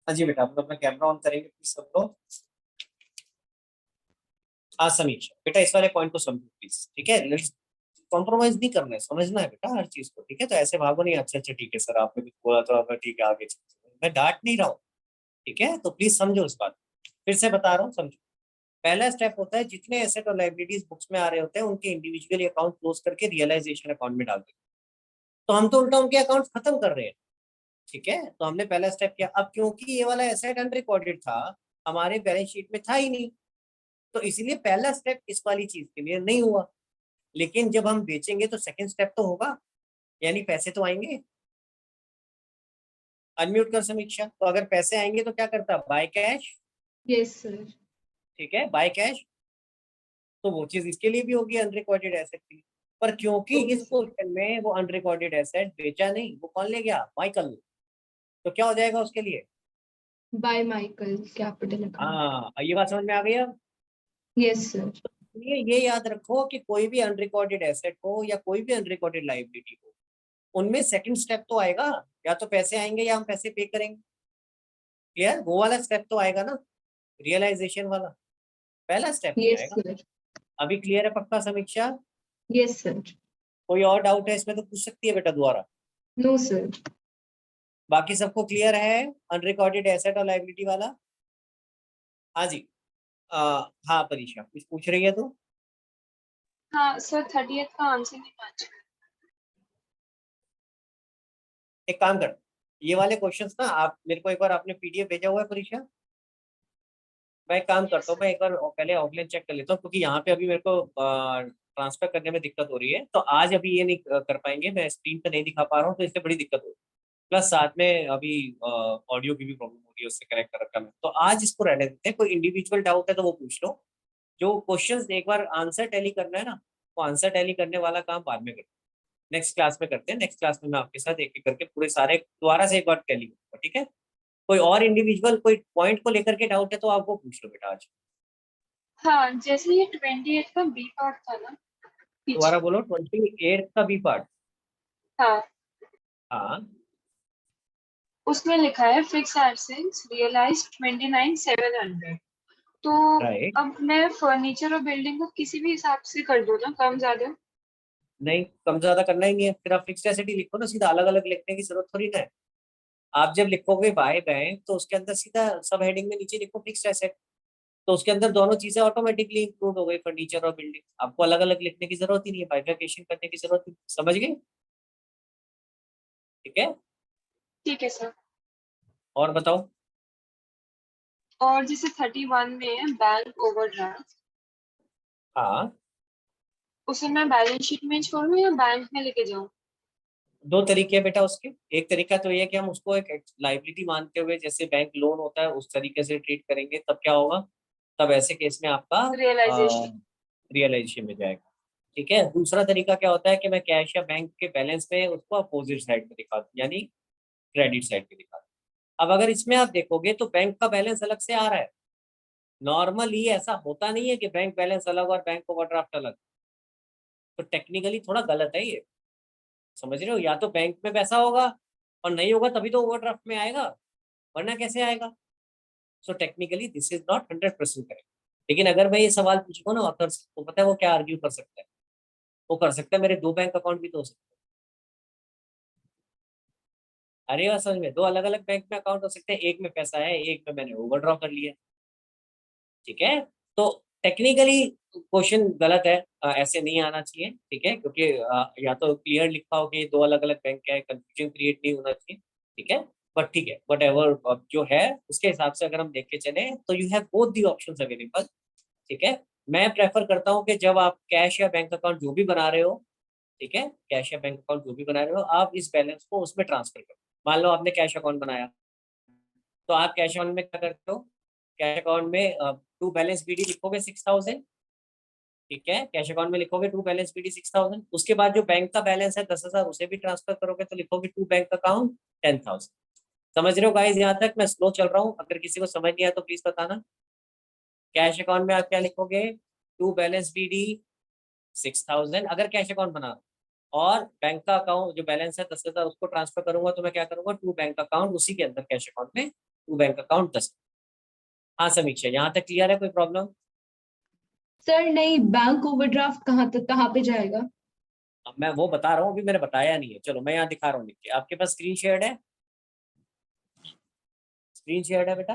हाँ जी बेटा, आप लोग अपना कैमरा ऑन करेंगे प्लीज सब लोग। हाँ समीक्षा बेटा, इस वाले पॉइंट को समझो प्लीज, ठीक है। कॉम्प्रोमाइज नहीं करना है, समझना है बेटा हर चीज को, ठीक है। तो ऐसे भागो नहीं, अच्छा अच्छा ठीक है सर आपने कुछ बोला तो अब ठीक है आगे चलते हैं। मैं डांट नहीं रहा हूँ, ठीक है। तो प्लीज समझो इस बात को। फिर से बता रहा हूँ, समझो। पहला स्टेप होता है जितने एसेट और लाइबिलिटीज बुक्स में आ रहे होते हैं उनके इंडिविजुअली अकाउंट क्लोज करके रियलाइजेशन अकाउंट में डाल देते हैं। तो हम तो उल्टा उनके अकाउंट खत्म कर रहे हैं, ठीक है। तो हमने पहला स्टेप किया। अब क्योंकि ये वाला एसेट अनरिकॉर्डेड था, हमारे बैलेंस शीट में था ही नहीं, तो इसीलिए पहला स्टेप इस वाली चीज के लिए नहीं हुआ। लेकिन जब हम बेचेंगे तो सेकंड स्टेप तो होगा, यानी पैसे तो आएंगे। अनम्यूट कर समीक्षा। तो अगर पैसे आएंगे तो क्या करता, बाय कैश, यस सर। ठीक है, बाय कैश। तो वो चीज इसके लिए भी होगी, अनरिकॉर्डेड एसेट की। पर क्योंकि ओके इस सर। पोर्शन में वो अनरिकॉर्डेड एसेट बेचा नहीं, वो कौन ले गया, माइकल। तो क्या हो जाएगा उसके लिए। By Michael capital account. हाँ, ये बात समझ में आ गई अब। Yes sir. ये याद रखो कि कोई भी अनरिकॉर्डेड एसेट हो या कोई भी अनरिकॉर्डेड लाइबिलिटी हो, उनमें सेकंड स्टेप तो आएगा। या तो पैसे आएंगे या हम पैसे पे करेंगे। क्लियर, वो वाला स्टेप तो आएगा ना, रियलाइजेशन वाला। पहला स्टेप नहीं यस आएगा। सर। अभी क्लियर है पक्का समीक्षा। Yes sir. कोई और डाउट है इसमें तो पूछ सकती है बेटा दोबारा। No sir. बाकी सबको क्लियर है अनरिकॉर्डेड एसेट और लाइबिलिटी वाला। हाँ जी। हाँ परीक्षा कुछ पूछ रही है तो। हाँ सर, 30th का आंसर नहीं मैच। एक काम कर, ये वाले क्वेश्चंस ना आप मेरे को एक बार, आपने पीडीएफ भेजा हुआ है परीक्षा। मैं एक काम करता यस हूँ, मैं एक बार पहले ऑफलाइन चेक कर लेता हूँ, क्योंकि यहाँ पे अभी मेरे को ट्रांसफर करने में दिक्कत हो रही है। तो आज अभी ये नहीं कर पाएंगे, मैं स्क्रीन पे नहीं दिखा पा रहा हूँ, तो इससे बड़ी दिक्कत हो रही है। प्लस साथ में अभी ऑडियो की भी प्रॉब्लम हो रही है, उससे कनेक्ट कर रखा मैं। तो आज इसको रहने देते हैं, कोई इंडिविजुअल डाउट है तो वो पूछ लो। जो क्वेश्चंस एक बार आंसर टैली करना है ना, वो आंसर टैली करने वाला काम बाद में करते हैं, नेक्स्ट क्लास में करते हैं। नेक्स्ट क्लास में मैं आपके साथ एक एक करके पूरे सारे दोबारा से एक बार टैली करूंगा, ठीक है। कोई और इंडिविजुअल कोई पॉइंट को लेकर के डाउट है तो आप वो पूछ लो बेटा आज। हाँ, जैसे ये 28 का बी पार्ट था ना दोबारा पीछे। बोलो, 28 का बी पार्ट। हाँ, हाँ उसमें लिखा है फिक्स एसेट्स रियलाइज 29,700। तो राइट। अब मैं फर्नीचर और बिल्डिंग को किसी भी हिसाब से कर दूँ ना, कम ज्यादा। नहीं, कम ज्यादा करना ही नहीं है, फिर आप फिक्स्ड एसेट ही लिखो ना, सीधा अलग अलग लिखने की जरूरत थोड़ी ना है। आप जब लिखोगे बाय बैंक तो उसके अंदर सीधा सब हेडिंग में नीचे लिखो फिक्स्ड एसेट। तो उसके अंदर दोनों चीजें ऑटोमेटिकली इंक्लूड हो गई, फर्नीचर और बिल्डिंग। आपको अलग अलग लिखने की जरूरत ही नहीं है, बाइफरकेशन करने की जरूरत नहीं, समझ गए। ठीक है। ठीक है सर। और बताओ। और जैसे 31 में है बैंक ओवरड्राफ्ट, हाँ, उसे मैं बैलेंस शीट में छोड़ूं या बैंक में लेके जाऊं? दो तरीके हैं बेटा उसके। एक तरीका तो ये है कि हम उसको एक लाइबिलिटी मानते हुए, जैसे बैंक लोन होता है उस तरीके से ट्रीट करेंगे, तब क्या होगा, तब ऐसे केस में आपका रियलाइजेशन। रियलाइजेशन में जाएगा। ठीक है। दूसरा तरीका क्या होता है कि मैं कैश या बैंक के बैलेंस में उसको अपोजिट साइड पे दिखा दूं, यानी क्रेडिट साइड पे दिखा दूं। अब अगर इसमें आप देखोगे तो बैंक का बैलेंस अलग से आ रहा है। नॉर्मली ऐसा होता नहीं है कि बैंक बैलेंस अलग और बैंक ओवरड्राफ्ट अलग। तो टेक्निकली थोड़ा गलत है ये, समझ रहे हो। या तो बैंक में पैसा होगा, और नहीं होगा तभी तो ओवरड्राफ्ट में आएगा, वरना कैसे आएगा। So technically this is not 100% correct. लेकिन अगर मैं ये सवाल पूछूंगा ना ऑथर से, तो पता है वो क्या आर्ग्यू कर सकता है। वो कर सकता है मेरे दो बैंक अकाउंट भी तो हो सकते हैं। अरे वाह, समझ में, दो अलग अलग बैंक में अकाउंट हो सकते हैं, एक में पैसा है एक में मैंने ओवरड्रॉ कर लिया। ठीक है। तो टेक्निकली क्वेश्चन गलत है, ऐसे नहीं आना चाहिए, ठीक है। क्योंकि या तो क्लियर लिखा हो कि दो अलग अलग बैंक है, कंफ्यूजन क्रिएट नहीं होना चाहिए, ठीक है। बट ठीक है, वट एवर जो है उसके हिसाब से अगर हम देख के चले तो you have both the options available, ठीक है। मैं प्रेफर करता हूँ कि जब आप कैश या बैंक अकाउंट जो भी बना रहे हो, ठीक है, कैश या बैंक अकाउंट जो भी बना रहे हो, आप इस बैलेंस को उसमें ट्रांसफर करो। मान लो आपने कैश अकाउंट बनाया, तो आप कैश अकाउंट में क्या करते हो, कैश अकाउंट में टू बैलेंस बीडी लिखोगे 6,000, ठीक है। कैश अकाउंट में लिखोगे टू बैलेंस बीडी 6,000। उसके बाद जो बैंक का बैलेंस है 10,000, उसे भी ट्रांसफर करोगे तो लिखोगे टू बैंक अकाउंट 10,000। समझ रहे हो गाइस, यहाँ तक मैं स्लो चल रहा हूँ, अगर किसी को समझ नहीं आया तो प्लीज बताना। कैश अकाउंट में आप क्या लिखोगे, टू बैलेंस बीडी 6,000 अगर कैश अकाउंट बना, और बैंक का अकाउंट जो बैलेंस है 10,000 उसको ट्रांसफर करूंगा तो मैं क्या करूंगा, टू बैंक अकाउंट उसी के अंदर कैश अकाउंट में टू बैंक अकाउंट 10। हाँ समीक्षा, यहाँ तक क्लियर है? कोई प्रॉब्लम? सर नहीं, बैंक ओवरड्राफ्ट कहाँ पे जाएगा? अब मैं वो बता रहा हूँ, अभी मैंने बताया नहीं है। चलो मैं यहाँ दिखा रहा हूँ लिख के। आपके पास स्क्रीन शेयर है? स्क्रीन शेयर है बेटा?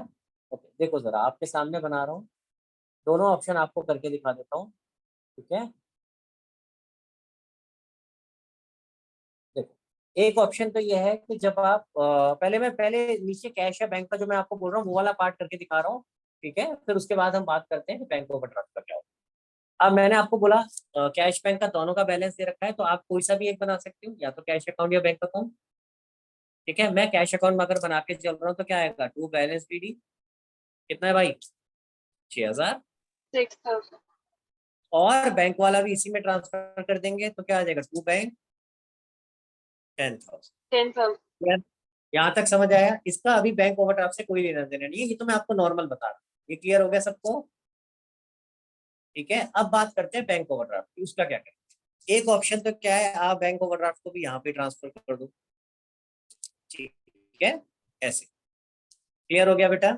ओके, देखो जरा, आपके सामने बना रहा हूँ, दोनों ऑप्शन आपको करके दिखा देता हूँ। ठीक है, देखो, एक ऑप्शन तो ये है कि जब आप पहले नीचे कैश या बैंक का जो मैं आपको बोल रहा हूँ वो वाला पार्ट करके दिखा रहा हूँ। ठीक है, फिर उसके बाद हम बात करते हैं कि बैंक ओवरड्राफ्ट का क्या होगा। अब मैंने आपको बोला कैश बैंक का दोनों का बैलेंस दे रखा है, तो आप कोई सा भी एक बना सकते हो, या तो कैश अकाउंट या बैंक अकाउंट। ठीक है, मैं कैश अकाउंट में अगर बना के चल रहा हूँ तो क्या आएगा, टू बैलेंस बीडी, कितना है भाई, 6000। 6000। और बैंक वाला भी इसी में ट्रांसफर कर देंगे तो क्या आ जाएगा, टू बैंक 10,000। 10,000। यहाँ तक समझ आया? इसका अभी बैंक ओवरड्राफ्ट से कोई लेना देना नहीं है, ये तो मैं आपको नॉर्मल बता रहा हूँ। ये क्लियर हो गया सबको? ठीक है, अब बात करते हैं बैंक ओवरड्राफ्ट की। उसका क्या करें? एक ऑप्शन तो क्या है, आप बैंक ओवरड्राफ्ट को भी यहाँ पे ट्रांसफर कर दो। ठीक है, ऐसे। क्लियर हो गया बेटा?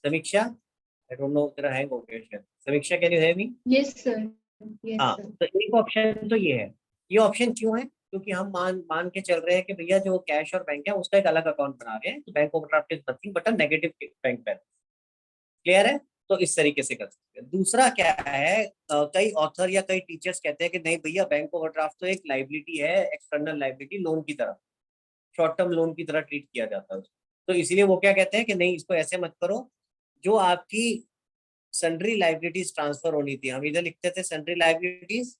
समीक्षा, आई डोंट नो तेरा हैंग हो गया शायद। समीक्षा, can you hear me? Yes sir. Yes हाँ, सर। तो एक ऑप्शन तो ये है। ये ऑप्शन क्यों है? क्योंकि हम मान मान के चल रहे हैं कि भैया जो कैश और बैंक है उसका एक अलग अकाउंट बना रहे हैं, तो bank overdraft is nothing but a negative bank balance. Clear है? तो इस तरीके से कर सकते हैं। दूसरा क्या है, कई ऑथर या कई टीचर्स कहते हैं कि नहीं भैया, बैंक ओवरड्राफ्ट तो एक लाइबिलिटी है, एक्सटर्नल लाइबिलिटी, लोन की तरह, शॉर्ट टर्म लोन की तरह ट्रीट किया जाता है उसको। तो इसीलिए वो क्या कहते हैं कि नहीं, इसको ऐसे मत करो। जो आपकी सन्ड्री लाइबिलिटीज ट्रांसफर होनी थी, हम इधर लिखते थे सन्ड्री लाइबिलिटीज,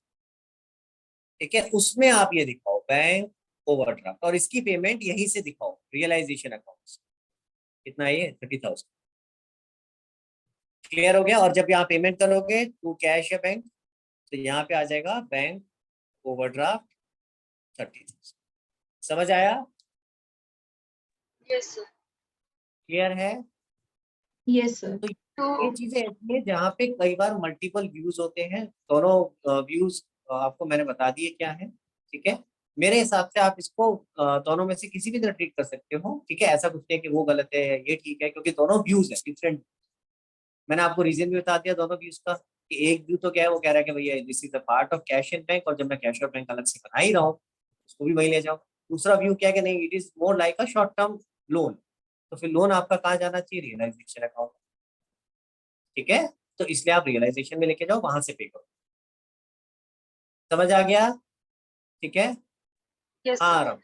ठीक है, उसमें आप ये दिखाओ बैंक ओवरड्राफ्ट, और इसकी पेमेंट यहीं से दिखाओ, रियलाइजेशन अकाउंट। कितना है ये, 30,000। क्लियर हो गया? और जब यहाँ पेमेंट करोगे टू कैश या बैंक, तो यहाँ पे आ जाएगा बैंक ओवरड्राफ्ट 30,000। समझ आया? Yes sir. क्लियर है? Yes sir. तो तो ये चीजें ऐसी है जहाँ पे कई बार मल्टीपल व्यूज होते हैं। दोनों व्यूज आपको मैंने बता दिए क्या है। ठीक है, मेरे हिसाब से आप इसको दोनों में से किसी भी तरह ट्रीट कर सकते हो। ठीक है, ऐसा कुछ नहीं है कि वो गलत है ये ठीक है, क्योंकि दोनों व्यूज है डिफरेंट। मैंने आपको रीजन भी बता दिया दोनों व्यूज का, कि एक व्यू तो क्या है, वो कह रहा है कि भैया this is a part of cash and bank, और जब मैं कैश और बैंक अलग से बना ही रहा हूँ उसको भी वही ले जाओ। दूसरा व्यू क्या है कि नहीं, it is more like a short term loan, तो फिर लोन आपका कहाँ जाना चाहिए, रियलाइजेशन अकाउंट। ठीक है, तो इसलिए आप रियलाइजेशन में लेके जाओ, वहां से पे करो। समझ आ गया? ठीक है, यस हाँ सर। आराम।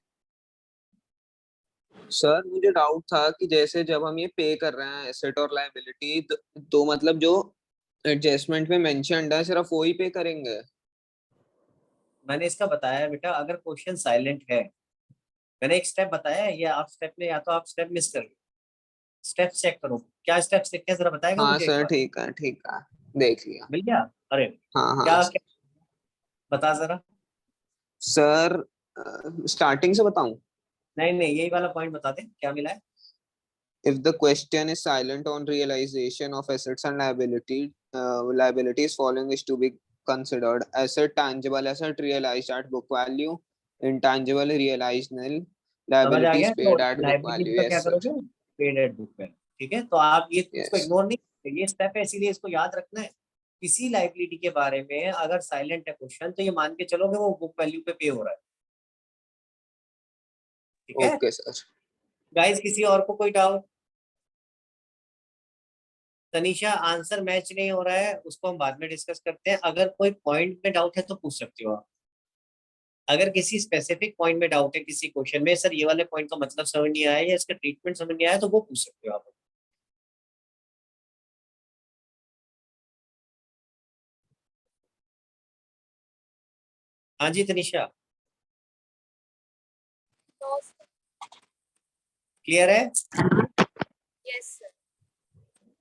सर मुझे डाउट था कि जैसे जब हम ये पे कर रहे हैं एसेट और लायबिलिटी, तो मतलब जो एडजस्टमेंट में मेंशन्ड है सिर्फ वो ही पे करेंगे? मैंने इसका बताया बेटा, अगर क्वेश्चन साइलेंट है, मैंने एक स्टेप बताया है, ये आप स्टेप में या तो आप स्टेप मिस कर रहे हो। स्टेप चेक करो, क्या स्टेप्स लिखते हैं जरा बताएगा हाँ मुझे एक सर, बार? ठीक है, देख लिया। मिल गया? अरे, हाँ हाँ क्या क्या बता जरा। सर, स्टार्टिंग से बताऊं? नहीं नहीं, यही वाला पॉइंट बता दे, क्या मिला है। If the question is silent on realization of assets and liabilities following is to be considered: asset, tangible asset realized at book value; intangible realized nil; समझ आ गया? liabilities तो paid at book liabilities value. का क्या Yes sir. करोगे, paid eight book value. ठीक है, तो आप ये इसको Yes. इग्नोर नहीं, ये स्टेप है इसीलिए इसको याद रखना है। किसी लाइबिलिटी के बारे में अगर साइलेंट है क्वेश्चन, तो ये मान के चलोगे वो बुक वैल्यू पे पे हो रहा है। ठीक है Okay sir. गाइस, किसी और को कोई डाउट? तनीषा, आंसर मैच नहीं हो रहा है, उसको हम बाद में डिस्कस करते हैं। अगर कोई पॉइंट में डाउट है तो पूछ सकते हो आप। अगर किसी स्पेसिफिक पॉइंट में डाउट है किसी क्वेश्चन में, सर ये वाले पॉइंट का मतलब समझ नहीं आया या इसका ट्रीटमेंट समझ नहीं आया, तो वो पूछ सकते हो आप। हाँ जी तनीषा, क्लियर है? Yes sir.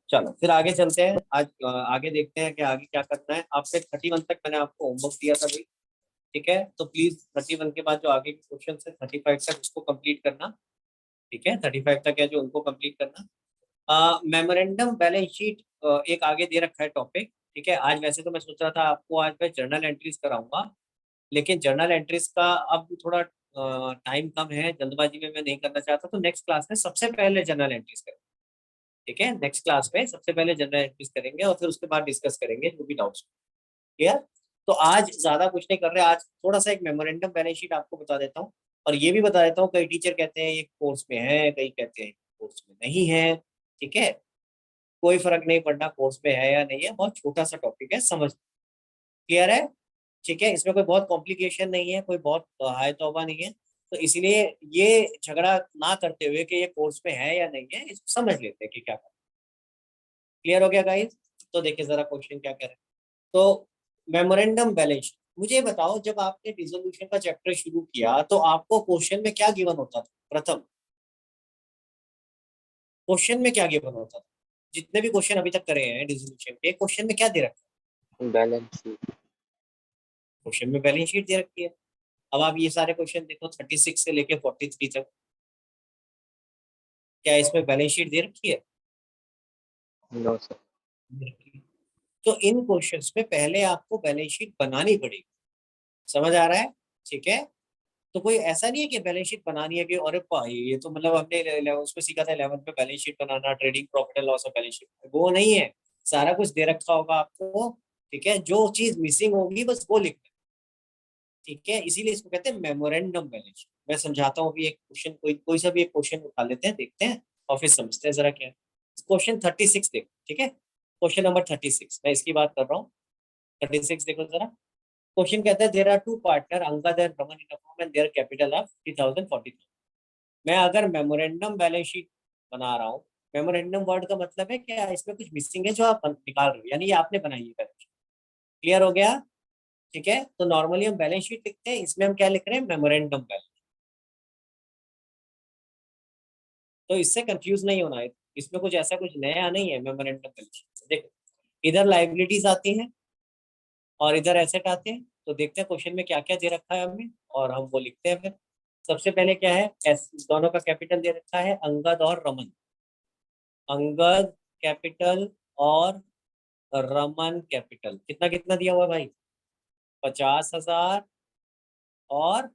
चलो फिर आगे चलते हैं। आज आगे देखते हैं कि आगे क्या करना है। आपसे 31 तक मैंने आपको होमवर्क दिया था भाई। ठीक है, तो प्लीज 31 के बाद जो आगे के क्वेश्चन है 35 तक उसको कंप्लीट करना। ठीक है, 35 तक है जो उनको कंप्लीट करना। मेमोरेंडम बैलेंस शीट एक आगे दे रखा है टॉपिक। ठीक है, आज वैसे तो मैं सोच रहा था आपको आज मैं जर्नल एंट्रीज कराऊंगा, लेकिन जर्नल एंट्रीज का अब थोड़ा टाइम कम है, जल्दबाजी में मैं नहीं करना चाहता, तो नेक्स्ट क्लास में सबसे पहले जनरल एंट्रीज करेंगे। ठीक है, नेक्स्ट क्लास में सबसे पहले जनरल एंट्रीज करेंगे और फिर उसके बाद डिस्कस करेंगे जो भी डाउट्स। क्लियर? तो आज ज्यादा कुछ नहीं कर रहे, आज थोड़ा सा एक मेमोरेंडम बैलेंस शीट आपको बता देता हूँ, और ये भी बता देता हूँ कई टीचर कहते हैं ये कोर्स में है, कई कहते हैं कोर्स में नहीं है। ठीक है, कोई फर्क नहीं पड़ना कोर्स में है या नहीं है, बहुत छोटा सा टॉपिक है, समझ। क्लियर है? ठीक है, इसमें कोई बहुत कॉम्प्लिकेशन नहीं है, कोई बहुत हाय तौबा नहीं है, तो इसलिए ये झगड़ा ना करते हुए कि ये कोर्स में है या नहीं है, इसको समझ लेते हैं कि क्या करना। क्लियर हो गया गाइस? तो देखिए जरा क्वेश्चन क्या कह रहे हैं। तो मेमोरेंडम बैलेंस, मुझे बताओ जब आपने डिसोल्यूशन का चैप्टर शुरू किया तो आपको क्वेश्चन में क्या गिवन होता था? प्रथम क्वेश्चन में क्या गिवन होता था? जितने भी क्वेश्चन अभी तक करे हैं डिसोल्यूशन के, क्वेश्चन में क्या दे रखा है? Balance sheet. क्वेश्चन में बैलेंस शीट दे रखी है। अब आप ये सारे क्वेश्चन देखो 36 से लेके 43 तक, क्या इसमें बैलेंस शीट दे रखी है? No sir. दे रखी है। तो इन क्वेश्चंस में पहले आपको बैलेंस शीट बनानी पड़ेगी। समझ आ रहा है? ठीक है, तो कोई ऐसा नहीं है कि बैलेंस शीट बनानी है कि अरे भाई ये तो मतलब हमने उसमें सीखा था 11th में, balance sheet banana, trading profit and loss of balance sheet, वो नहीं है। सारा कुछ दे रखा होगा आपको। ठीक है, जो चीज मिसिंग होगी बस वो लिखना है। ठीक है, इसीलिए इसको कहते हैं मेमोरेंडम बैलेंस शीट। मैं समझाता हूँ अभी एक क्वेश्चन, कोई सा भी एक क्वेश्चन उठा लेते हैं, देखते हैं और फिर समझते हैं जरा क्या है। क्वेश्चन 36 देखो। ठीक है, क्वेश्चन नंबर 36 मैं इसकी बात कर रहा हूँ। 36 देखो जरा। क्वेश्चन कहता है there are two partner Angad and Raman in a firm and their capital of 30,000 40,000। मैं अगर मेमोरेंडम बैलेंस शीट बना रहा हूँ, मेमोरेंडम वर्ड का मतलब है क्या इसमें कुछ मिसिंग है जो आप निकाल रहे हो, यानी ये आपने बनाई है बैलेंस शीट। क्लियर हो गया? ठीक है, तो नॉर्मली हम बैलेंस शीट लिखते हैं, इसमें हम क्या लिख रहे हैं? Memorandum balance. तो इससे कंफ्यूज नहीं होना है, इसमें कुछ ऐसा कुछ नया नहीं है मेमोरेंडम बैलेंस शीट। देखो इधर लाइबिलिटीज आती हैं और इधर एसेट आते हैं, तो देखते हैं क्वेश्चन में क्या क्या दे रखा है हमें और हम वो लिखते हैं फिर। सबसे पहले क्या है? दोनों का कैपिटल दे रखा है अंगद और रमन। अंगद कैपिटल और रमन कैपिटल कितना कितना दिया हुआ है भाई? 50,000 और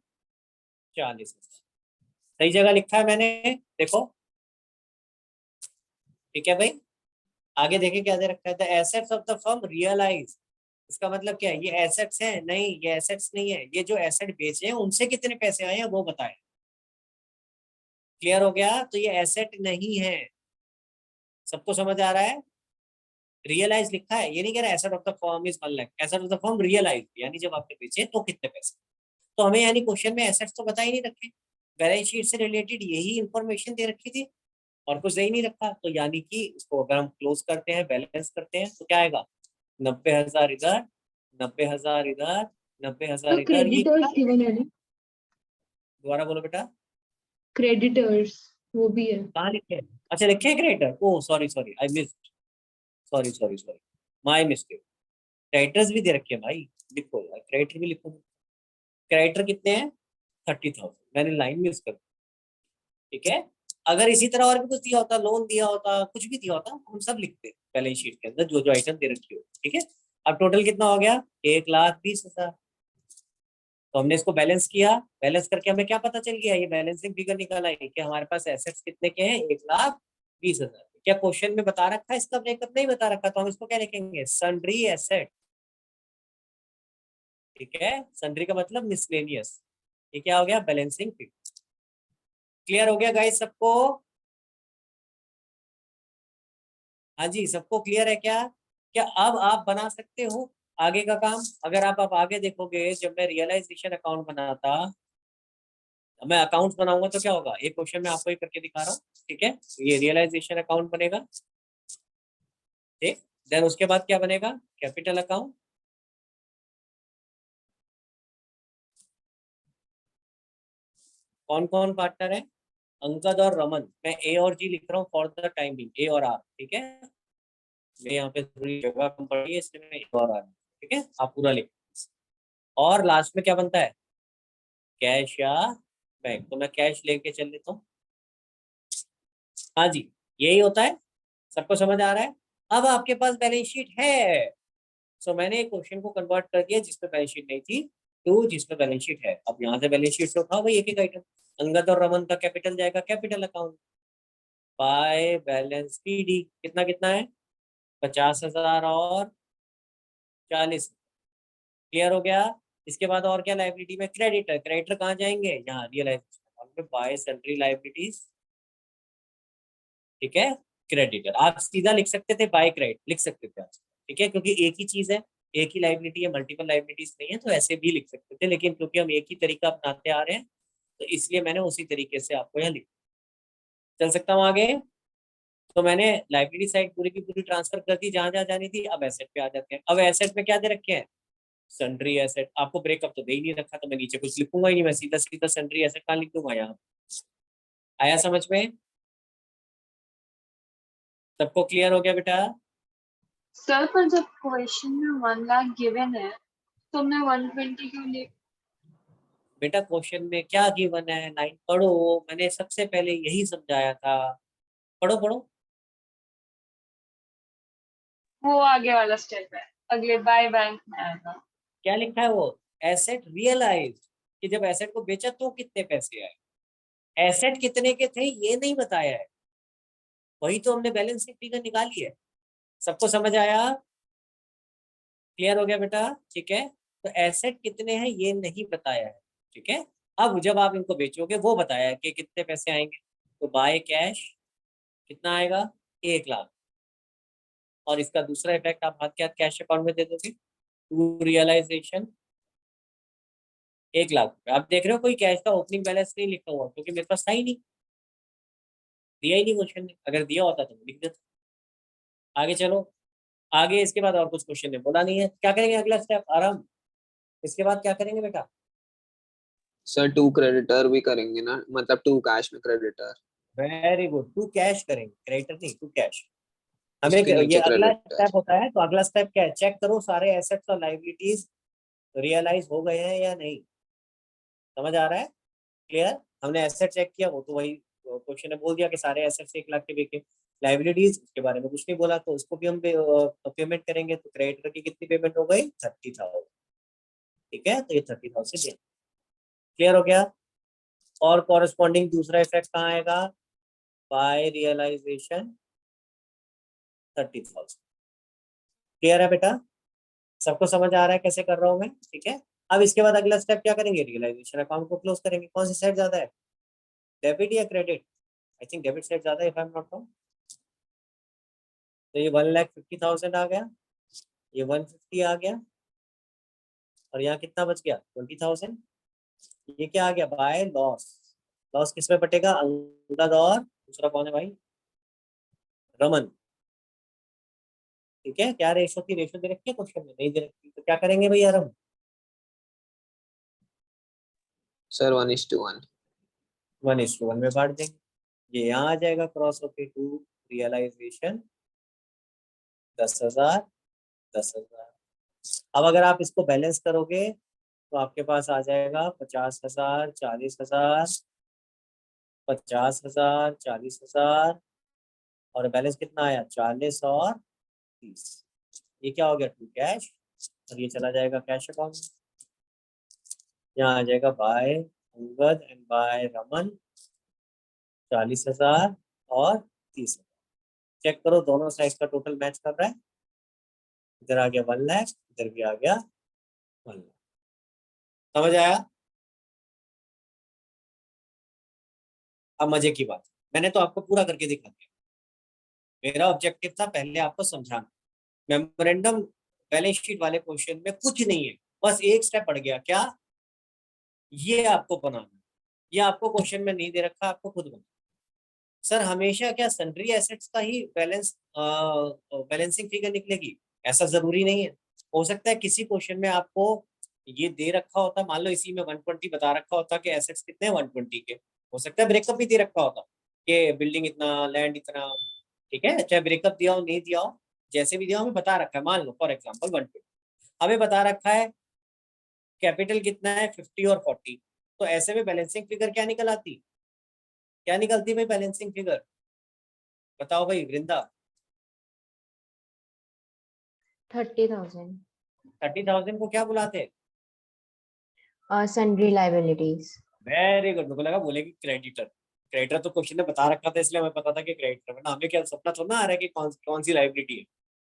40,000। सही जगह लिखा है मैंने, देखो। ठीक है भाई, आगे देखें क्या दे रखा है? The assets of the firm realise. इसका मतलब क्या है? ये एसेट्स हैं? नहीं, ये एसेट्स नहीं है, ये जो एसेट बेचे हैं उनसे कितने पैसे आए हैं वो बताएं। क्लियर हो गया? तो ये एसेट नहीं है। सबको समझ आ रहा है? रियलाइज लिखा है, ये नहीं कह रहा asset of the firm is 1 lakh, asset of the firm realise, यानी जब आपने बेचे तो कितने पैसे। तो हमें यानी क्वेश्चन में एसेट्स तो बता ही नहीं रखे, बैलेंस शीट से रिलेटेड यही इंफॉर्मेशन दे रखी थी और कुछ दे ही नहीं रखा, तो यानी कि इसको अगर हम क्लोज करते हैं, बैलेंस करते हैं, तो क्या आएगा? 90,000 इधर, 90,000 इधर, 90,000 तो इधर। ये क्रेडिटर्स गिवन है ना, दोबारा बोलो बेटा। क्रेडिटर्स वो भी है। कहाँ लिखे हैं? अच्छा लिखे हैं creditor, oh sorry sorry I miss, sorry sorry sorry, my mistake. Creditors भी दे रखे हैं भाई, लिखो यार क्रेडिटर भी लिखो। क्रेडिटर कितने हैं? 30,000, मैंने लाइन मिस कर दी। ठीक है, अगर इसी तरह और भी कुछ दिया होता, लोन दिया होता, कुछ भी दिया होता, हम सब लिखते बैलेंस शीट के अंदर जो जो आइटम दे रखी हो। ठीक है, अब टोटल कितना हो गया? 1,20,000। तो हमने इसको बैलेंस किया, बैलेंस करके हमें क्या पता चल गया? ये बैलेंसिंग फिगर निकाला है कि हमारे पास एसेट्स कितने के हैं? 1,20,000। क्या क्वेश्चन में बता रखा है? इसका ब्रेकअप नहीं बता रखा, तो हम इसको क्या लिखेंगे? Sundry asset. ठीक है, सन्ड्री का मतलब मिसलेनियस। ये क्या हो गया? Balancing figure. क्लियर हो गया गाइस सबको? हाँ जी, सबको क्लियर है क्या? क्या अब आप बना सकते हो आगे का काम? अगर आप आगे देखोगे, जब मैं रियलाइजेशन अकाउंट बनाता, मैं अकाउंट्स बनाऊंगा तो क्या होगा? एक क्वेश्चन में आपको ही करके दिखा रहा हूँ। ठीक है, ये रियलाइजेशन अकाउंट बनेगा। ठीक, देन उसके बाद क्या बनेगा? Capital account. कौन कौन पार्टनर है? अंगद और रमन। मैं ए और जी लिख रहा हूँ फॉर द टाइम बिंग, ए और आर। ठीक है, मैं यहाँ पे थोड़ी जगह कम पड़ी है इसलिए मैं ए और आर। ठीक है, आप पूरा लिख। और लास्ट में क्या बनता है? कैश या बैंक। तो मैं कैश लेके चल लेता हूँ। हाँ जी, यही होता है। सबको समझ आ रहा है? अब आपके पास बैलेंस शीट है, सो मैंने एक क्वेश्चन को कन्वर्ट कर दिया जिसमें बैलेंस शीट नहीं थी, टू जिसमें बैलेंस शीट है। अब यहाँ से बैलेंस शीट से उठाओ भाई एक एक आइटम। अंगद और रमन का कैपिटल जाएगा capital account, by balance PD. कितना कितना है? 50,000 और 40। क्लियर हो गया? इसके बाद और क्या लाइबिलिटी में? क्रेडिटर। क्रेडिटर कहाँ जाएंगे? यहाँ रियलाइजेशन अकाउंट में, बाय सैलरी लाइबिलिटीज। ठीक है, क्रेडिटर आप सीधा लिख सकते थे, बाय क्रेडिट लिख सकते थे आज। ठीक है, क्योंकि एक ही चीज है, एक ही लाइबिलिटी है, मल्टीपल लाइबिलिटीज नहीं है, तो ऐसे भी लिख सकते थे, लेकिन क्योंकि हम एक ही तरीका अपनाते आ रहे हैं तो इसलिए मैंने उसी तरीके से आपको यहाँ लिख। चल सकता हूँ आगे? तो मैंने लाइब्रेरी साइड पूरी की पूरी ट्रांसफर कर दी जहां जहां जानी थी। अब एसेट पे आ जाते हैं। अब एसेट में क्या दे रखे हैं? Sundry asset. आपको ब्रेकअप तो दे ही नहीं रखा, तो मैं नीचे कुछ लिखूंगा ही नहीं, मैं सीधा सीधा सन्ड्री एसेट कहाँ लिख दूंगा यहाँ। आया समझ में? सबको क्लियर हो गया बेटा? सर पर जब क्वेश्चन में 1 लाख गिवन है तो हमने 120 क्यों लिए? बेटा क्वेश्चन में क्या गिवन है? 9 पढ़ो, मैंने सबसे पहले यही समझाया था। पढ़ो पढ़ो। वो आगे वाला स्टेप है, अगले बाय बैंक में आएगा। क्या लिखा है वो? एसेट रियलाइज, कि जब एसेट को बेचा तो कितने पैसे आए। एसेट कितने के थे ये नहीं बताया है, वही तो हमने बैलेंस शीट फिगर निकाली है। सबको समझ आया? क्लियर हो गया बेटा? ठीक है, तो एसेट कितने हैं ये नहीं बताया है। ठीक है, अब जब आप इनको बेचोगे वो बताया है कि कितने पैसे आएंगे। तो बाय कैश कितना आएगा? 1 लाख। और इसका दूसरा इफेक्ट आप हाथ के हाथ कैश अकाउंट में दे दोगे। टू रियलाइजेशन 1 लाख रुपए। आप देख रहे हो कोई कैश का ओपनिंग बैलेंस नहीं लिखा हुआ, क्योंकि मेरे पास था ही नहीं, दिया ही नहीं क्वेश्चन ने। अगर दिया होता तो मैं लिख देता। आगे चलो, आगे इसके बाद और कुछ क्वेश्चन ने बोला नहीं है। क्या करेंगे अगला स्टेप? आराम। इसके बाद क्या करेंगे बेटा? सर टू क्रेडिटर भी करेंगे ना, मतलब टू कैश में creditor, very good, to cash करेंगे, क्रेडिटर नहीं, टू कैश। हमें उसके ये नीचे अगला क्रेडिटर। स्टेप होता है, तो अगला स्टेप क्या है? चेक करो सारे एसेट्स और लाइबिलिटीज रियलाइज हो गए हैं या नहीं। समझ आ रहा है? क्लियर? हमने एसेट चेक किया, वो तो वही क्वेश्चन ने बोल दिया कि सारे एसेट्स 1 लाख के बिके। लाइबिलिटीज के बारे में कुछ नहीं बोला, तो उसको भी हम पेमेंट करेंगे। तो क्रेडिटर की कितनी पेमेंट हो गई? 30,000। ठीक है, तो ये 30,000 क्लियर हो गया। और कॉरेस्पॉन्डिंग दूसरा इफेक्ट कहाँ आएगा? Bye realisation 30,000। क्लियर है बेटा? सबको समझ आ रहा है कैसे कर रहा हूँ मैं? ठीक है, अब इसके बाद अगला स्टेप क्या करेंगे? रियलाइजेशन अकाउंट को क्लोज करेंगे। कौन सी साइड ज्यादा है, डेबिट या credit? I think debit side ज्यादा है, if I am not wrong. तो ये 1,50,000 आ गया, ये 150 आ गया, और यहाँ कितना बच गया? 20,000। ये क्या आ गया? By loss. लॉस किस में बटेगा? अंगद और दूसरा कौन है भाई? रमन। ठीक है, क्या रेशो थी? रेशो दे रखी है क्वेश्चन में? नहीं दे रखी, तो क्या करेंगे भैया हम? सर 1:1। 1:1 में बांट देंगे। ये यहाँ आ जाएगा क्रॉस होके, टू रियलाइजेशन 10,000 10,000। अब अगर आप इसको बैलेंस करोगे तो आपके पास आ जाएगा 50,000 40,000, 50,000 40,000, और बैलेंस कितना आया? 40 और 30। ये क्या हो गया? टू कैश, और ये चला जाएगा कैश अकाउंट। यहाँ आ जाएगा by Angad and by Raman 40,000 और 30,000। चेक करो दोनों साइड का टोटल मैच कर रहा है। इधर आ गया 1 लाख, इधर भी आ गया 1 लाख। समझ आया? अब मजे की बात, मैंने तो आपको पूरा करके दिखा दिया। मेरा ऑब्जेक्टिव था पहले आपको समझाना। मेमोरेंडम बैलेंस शीट वाले क्वेश्चन में कुछ नहीं है, बस एक स्टेप बढ़ गया। क्या? ये आपको बनाना, ये आपको क्वेश्चन में नहीं दे रखा, आपको खुद बनाना। सर हमेशा क्या सन्ड्री एसेट्स का ही बैलेंसिंग फिगर निकलेगी? ऐसा जरूरी नहीं है। हो सकता है किसी क्वेश्चन में आपको ये दे रखा होता, मान लो इसी में 120 बता रखा होता कि एसेट्स कितने हैं 120 के। हो सकता है ब्रेकअप भी दे रखा होता कि बिल्डिंग इतना, लैंड इतना। ठीक है, चाहे ब्रेकअप दिया हो नहीं दिया हो, जैसे भी दिया हो हमें बता रखा है। मान लो फॉर एग्जाम्पल 120 हमें बता रखा है, कैपिटल कितना है 50 और 40। तो ऐसे में बैलेंसिंग फिगर क्या निकल आती? क्या निकलती भाई बैलेंसिंग फिगर? बताओ भाई वृंदा। 30,000। 30,000 को क्या बुलाते हैं? sundry liabilities. वेरी गुड, मेरे को लगा बोलेगी क्रेडिटर। क्रेडिटर तो क्वेश्चन ने बता रखा था इसलिए हमें पता था कि क्रेडिटर, वरना हमें क्या सपना थोड़ा ना आ रहा है कि कौन सी लाइबिलिटी है।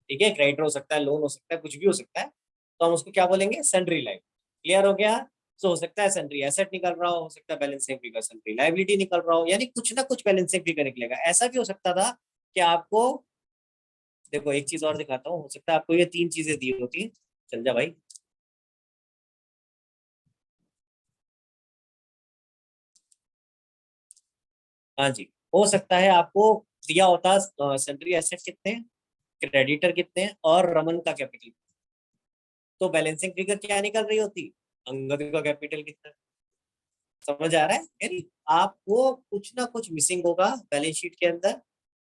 ठीक है, क्रेडिटर हो सकता है, लोन हो सकता है, कुछ भी हो सकता है, तो हम उसको क्या बोलेंगे, सन्ड्री लाइबिलिटी। क्लियर हो गया? तो हो सकता है सन्ड्री एसेट निकल रहा हो सकता है बैलेंसिंग फिगर सन्ड्री लाइबिलिटी निकल रहा हो, यानी कुछ ना कुछ बैलेंसिंग फिगर निकलेगा। ऐसा भी हो सकता था कि आपको, देखो एक चीज और दिखाता हूँ, हो सकता है आपको ये 3 चीजें दी होती है। चल जा भाई। हाँ जी, हो सकता है आपको दिया होता सन्ड्री एसेट कितने हैं, क्रेडिटर कितने हैं, और रमन का कैपिटल, तो बैलेंसिंग फिगर क्या निकल रही होती, अंगद का कैपिटल कितना है। समझ आ रहा है? यानी आपको कुछ ना कुछ मिसिंग होगा बैलेंस शीट के अंदर,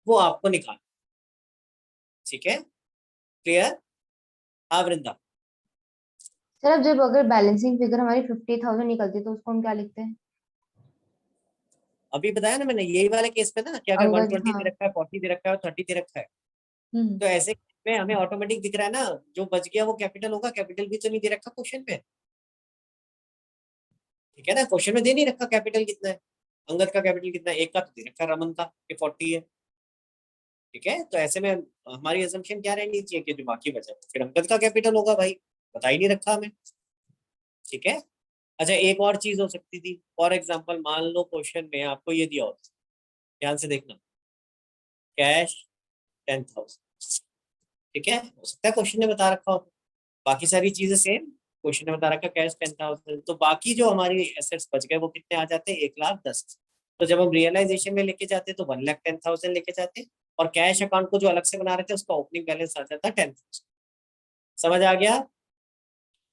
वो आपको निकाल। ठीक है, क्लियर? हाँ वृंदा। सर अब जब अगर बैलेंसिंग फिगर हमारी 50,000 निकलती है तो उसको हम क्या लिखते हैं? अभी बताया ना मैंने, यही वाले केस में ना कि अगर अंगद, 120 दे हाँ। रखा है, 40 दे रखा है और 30 दे रखा है, हम्म। तो ऐसे में हमें ऑटोमेटिक दिख रहा है ना, जो बच गया वो कैपिटल होगा। कैपिटल भी तो नहीं दे रखा क्वेश्चन में, ठीक है ना, क्वेश्चन में दे नहीं रखा कैपिटल कितना है। अंगद का कैपिटल कितना है, एक का तो दे रखा है रमन का कि 40 है। ठीक है, तो ऐसे में हमारी असम्पशन क्या रहनी चाहिए कि जो बाकी बचा है फिर अंगद का कैपिटल होगा भाई, बता ही नहीं रखा हमें। ठीक है। अच्छा, एक और चीज हो सकती थी, फॉर एग्जाम्पल मान लो क्वेश्चन में आपको ये दिया होता, ध्यान से देखना, कैश 10,000। ठीक है, हो सकता है क्वेश्चन ने बता रखा हो, बाकी सारी चीजें सेम, क्वेश्चन ने बता रखा कैश 10,000, तो बाकी जो हमारी एसेट्स बच गए वो कितने आ जाते हैं, 1,10,000। तो जब हम रियलाइजेशन में लेके जाते तो 1,10,000 लेके जाते, और कैश अकाउंट को जो अलग से बना रहे थे उसका ओपनिंग बैलेंस आ जाता 10,000। समझ आ गया?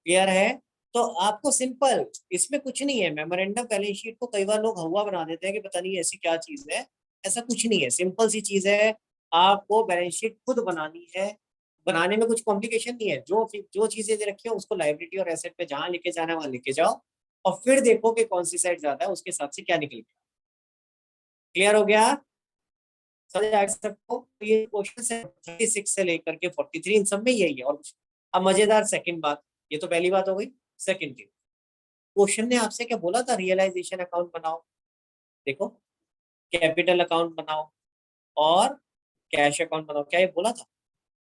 क्लियर है? तो आपको सिंपल, इसमें कुछ नहीं है। मेमोरेंडम बैलेंस शीट को कई बार लोग हवा बना देते हैं कि पता नहीं ऐसी क्या चीज है, ऐसा कुछ नहीं है, सिंपल सी चीज है। आपको बैलेंस शीट खुद बनानी है, बनाने में कुछ कॉम्प्लिकेशन नहीं है। जो चीजें दे रखी है उसको लाइबिलिटी और एसेट पे जहां लेके जाना है वहां लेके जाओ, और फिर देखो कि कौन सी साइड ज्यादा है, उसके हिसाब से क्या निकल गया। क्लियर हो गया? समझ आया सबको? तो ये क्वेश्चन है 36 से लेकर के 43, इन सब में यही है और कुछ। अब मजेदार सेकंड बात, ये तो पहली बात हो गई। सेकंड थिंग, क्वेश्चन ने आपसे क्या बोला था, रियलाइजेशन अकाउंट बनाओ। देखो, कैपिटल अकाउंट बनाओ और कैश अकाउंट बनाओ, क्या ये बोला था?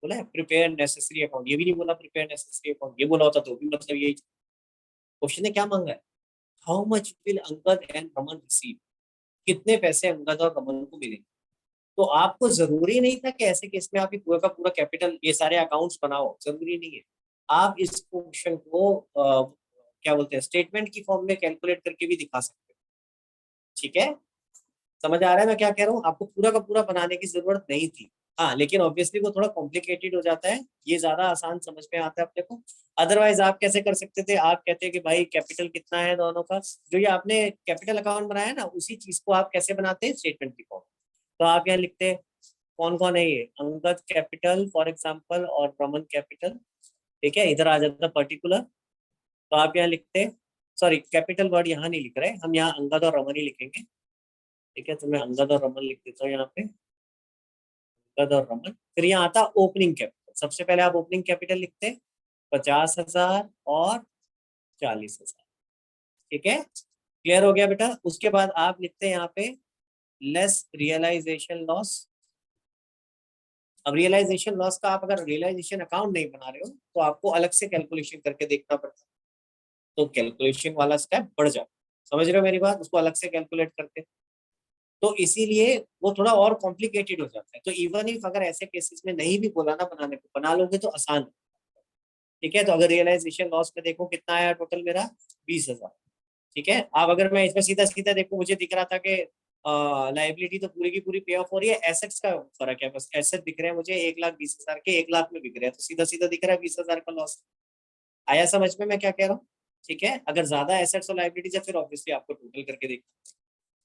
बोला है प्रिपेयर नेसेसरी अकाउंट, ये भी नहीं बोला प्रिपेयर नेसेसरी अकाउंट, ये बोला होता तो भी मतलब यही। क्वेश्चन ने क्या मांगा है, how much will Angad and Raman receive, कितने पैसे अंगद और रमन को मिलेंगे। तो आपको जरूरी नहीं था कि ऐसे केस में आप ये पूरा का पूरा कैपिटल, ये सारे अकाउंट्स बनाओ, जरूरी नहीं है। आप इस क्वेश्चन को क्या बोलते हैं, स्टेटमेंट की फॉर्म में कैलकुलेट करके भी दिखा सकते हो। ठीक है, समझ आ रहा है मैं क्या कह रहा हूँ? आपको पूरा का पूरा बनाने की जरूरत नहीं थी। हाँ, लेकिन ऑब्वियसली वो थोड़ा कॉम्प्लिकेटेड हो जाता है, ये ज्यादा आसान समझ में आता है अपने को। अदरवाइज आप कैसे कर सकते थे, आप कहते कि भाई कैपिटल कितना है दोनों का, जो ये आपने कैपिटल अकाउंट बनाया है ना, उसी चीज को आप कैसे बनाते हैं, स्टेटमेंट की फॉर्म। तो आप यहाँ लिखते हैं कौन कौन है ये, अंगद कैपिटल फॉर एग्जाम्पल और रमन कैपिटल। ठीक है, इधर आ जाता पर्टिकुलर, तो आप यहाँ लिखते, सॉरी कैपिटल वर्ड यहाँ नहीं लिख रहे, हम यहाँ अंगद और रमन ही लिखेंगे। ठीक है, तो मैं अंगद और रमन लिख देता हूँ यहाँ पे, अंगद और रमन। फिर यहाँ आता ओपनिंग कैपिटल, सबसे पहले आप ओपनिंग कैपिटल लिखते हैं 50,000 और 40,000। ठीक है, क्लियर हो गया बेटा? उसके बाद आप लिखते हैं यहाँ पे लेस रियलाइजेशन लॉस। अब रियलाइजेशन लॉस का आप अगर रियलाइजेशन अकाउंट नहीं बना रहे हो तो आपको अलग से कैलकुलेशन करके देखना पड़ता है, तो कैलकुलेशन वाला स्टेप बढ़ जाता। समझ रहे हो मेरी बात? उसको अलग से कैलकुलेट करते, तो इसीलिए वो थोड़ा और कॉम्प्लिकेटेड हो जाता है। तो इवन इफ अगर ऐसे केसेस में नहीं भी बोला ना बनाने को, बना लोगे तो आसान है। ठीक है, तो अगर रियलाइजेशन लॉस में देखो कितना आया टोटल मेरा, 20,000। ठीक है, अब अगर मैं इसमें सीधा सीधा देखूं, मुझे दिख रहा था कि लाइबिलिटी तो पूरी की पूरी पे ऑफ हो रही है, एसेट्स का फर्क है बस, एसेट दिख रहे हैं मुझे 1,20,000 के, 1,00,000 में बिक रहे हैं, तो सीधा सीधा दिख रहा है 20,000 का लॉस। आया समझ में मैं क्या कह रहा हूँ? ठीक है, अगर ज्यादा एसेट्स और लाइबिलिटीज है फिर ऑब्वियसली आपको टोटल करके देखना।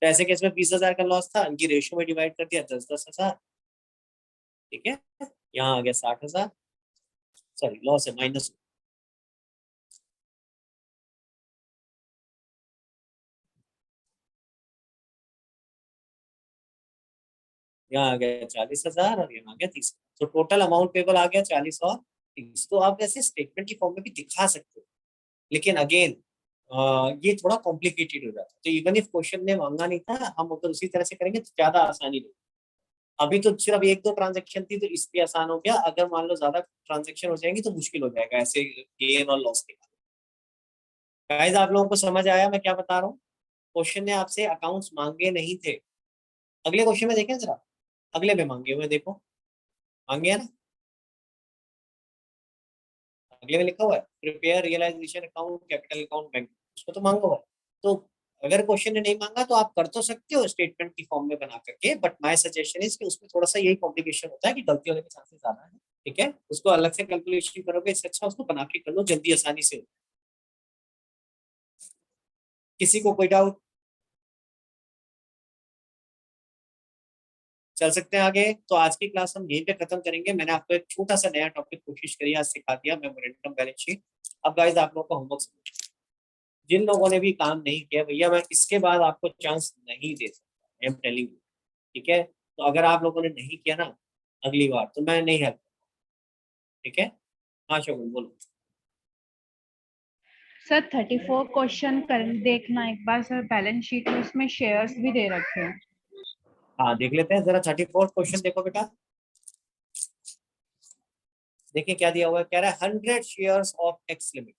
तो ऐसे केस में 20,000 का लॉस था, इनकी रेशियो में डिवाइड कर दिया 10,000। ठीक है, यहाँ आ गया 60,000, सॉरी लॉस है माइनस, यहाँ आ गया 40,000 और यहाँ आ गया 30,000, तो टोटल अमाउंट पेबल आ गया 40 और 30। तो आप ऐसे स्टेटमेंट की फॉर्म में भी दिखा सकते हो, लेकिन अगेन ये थोड़ा कॉम्प्लिकेटेड हो जाता है। तो इवन इफ क्वेश्चन ने मांगा नहीं था, हम अगर उसी तरह से करेंगे तो ज्यादा आसानी होगी। अभी तो सिर्फ एक दो ट्रांजेक्शन थी तो इस पे आसान हो गया, अगर मान लो ज्यादा ट्रांजेक्शन हो जाएंगी तो मुश्किल हो जाएगा ऐसे गेन और लॉस के। गाइस आप लोगों को समझ आया मैं क्या बता रहा हूँ? क्वेश्चन ने आपसे अकाउंट्स मांगे नहीं थे। अगले क्वेश्चन में देखें जरा, अगले में मांगे हुए देखो, मांगे है ना, अगले में लिखा हुआ है prepare realisation account capital account bank, उसको तो मांगा हुआ है। तो अगर क्वेश्चन ने नहीं मांगा तो आप कर तो सकते हो स्टेटमेंट की फॉर्म में बना करके, बट माय सजेशन इज कि उसमें थोड़ा सा यही कॉम्प्लिकेशन होता है कि गलती होने के चांसेस ज्यादा है। ठीक है, उसको अलग से कैलकुलेशन करोगे, इससे अच्छा उसको बना के कर लो, जल्दी आसानी से। किसी को कोई डाउट? चल सकते हैं आगे। तो आज की क्लास हम यहीं पे खत्म करेंगे। मैंने आपको एक छोटा सा नया टॉपिक कोशिश करी, आज सिखा दिया, मेमोरेंडम बैलेंस शीट। अब गाइस आप लोगों का होमवर्क, जिन लोगों ने भी काम नहीं किया भैया, मैं इसके बाद आपको चांस नहीं दे सकता, आई एम टेलिंग यू। ठीक है, तो अगर आप लोगों ने नहीं किया ना अगली बार, तो मैं नहीं हेल्प। ठीक है, हाँ शगुन बोलो। सर 34 क्वेश्चन कर देखना एक बार सर, बैलेंस शीट में उसमें शेयर्स भी दे रखे हैं। हाँ देख लेते हैं जरा, 34 क्वेश्चन देखो बेटा। देखिए क्या दिया हुआ है, कह रहा है 100 shares of X limited,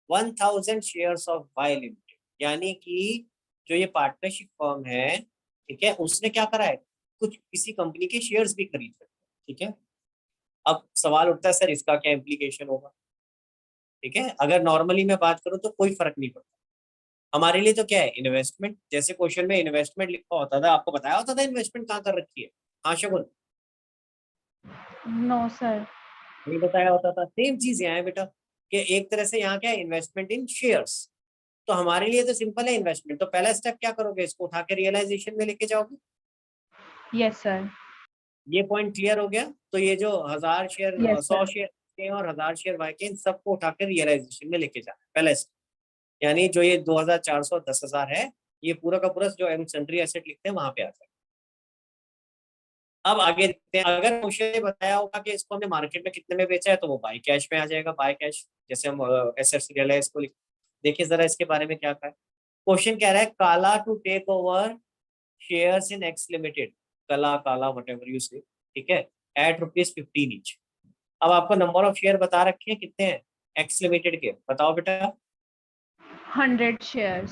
1000 shares of Y limited. यानी कि जो ये पार्टनरशिप फर्म है, ठीक है, उसने क्या करा है, कुछ किसी कंपनी के शेयर्स भी खरीद सकते हैं। ठीक है, अब सवाल उठता है सर इसका क्या इम्प्लीकेशन होगा। ठीक है, अगर नॉर्मली मैं बात करूं तो कोई फर्क नहीं पड़ता हमारे लिए। तो क्या है, इन्वेस्टमेंट, जैसे क्वेश्चन में इन्वेस्टमेंट लिखा होता था, आपको बताया होता था इन्वेस्टमेंट कहाँ कर रखी है। हाँ शगुन, नो सर। नहीं बताया होता था। सेम चीज यहाँ है बेटा, कि एक तरह से यहाँ क्या है, इन्वेस्टमेंट इन शेयर्स। तो हमारे लिए तो सिंपल है इन्वेस्टमेंट। तो पहला स्टेप क्या करोगे, इसको उठा के रियलाइजेशन में लेके जाओगे। Yes sir. ये पॉइंट क्लियर हो गया। तो ये जो 1000 शेयर, यस 100 सर। शेयर के और 1000 शेयर वाई के, इन सबको उठा के रियलाइजेशन में लेके जाना पहला स्टेप। यानी जो ये 2400 10,000 है, ये पूरा का पूरा जो सन्ड्री एसेट लिखते हैं वहां पे आता है। अब आगे देखते हैं, अगर क्वेश्चन ने बताया होगा कि इसको हमने मार्केट में कितने में बेचा है, तो वो बाय कैश में आ जाएगा, बाय कैश। जैसे हम एसेट्स रियलाइज को देखिए जरा इसके बारे में क्या कहा है। क्वेश्चन कह रहा है Kala to take over shares in X limited, Kala Kala what ever you से, ठीक है, एट ₹15 ईच। अब आपको नंबर ऑफ शेयर बता रखे हैं कितने हैं एक्स लिमिटेड के, बताओ बेटा। 100 शेयर्स।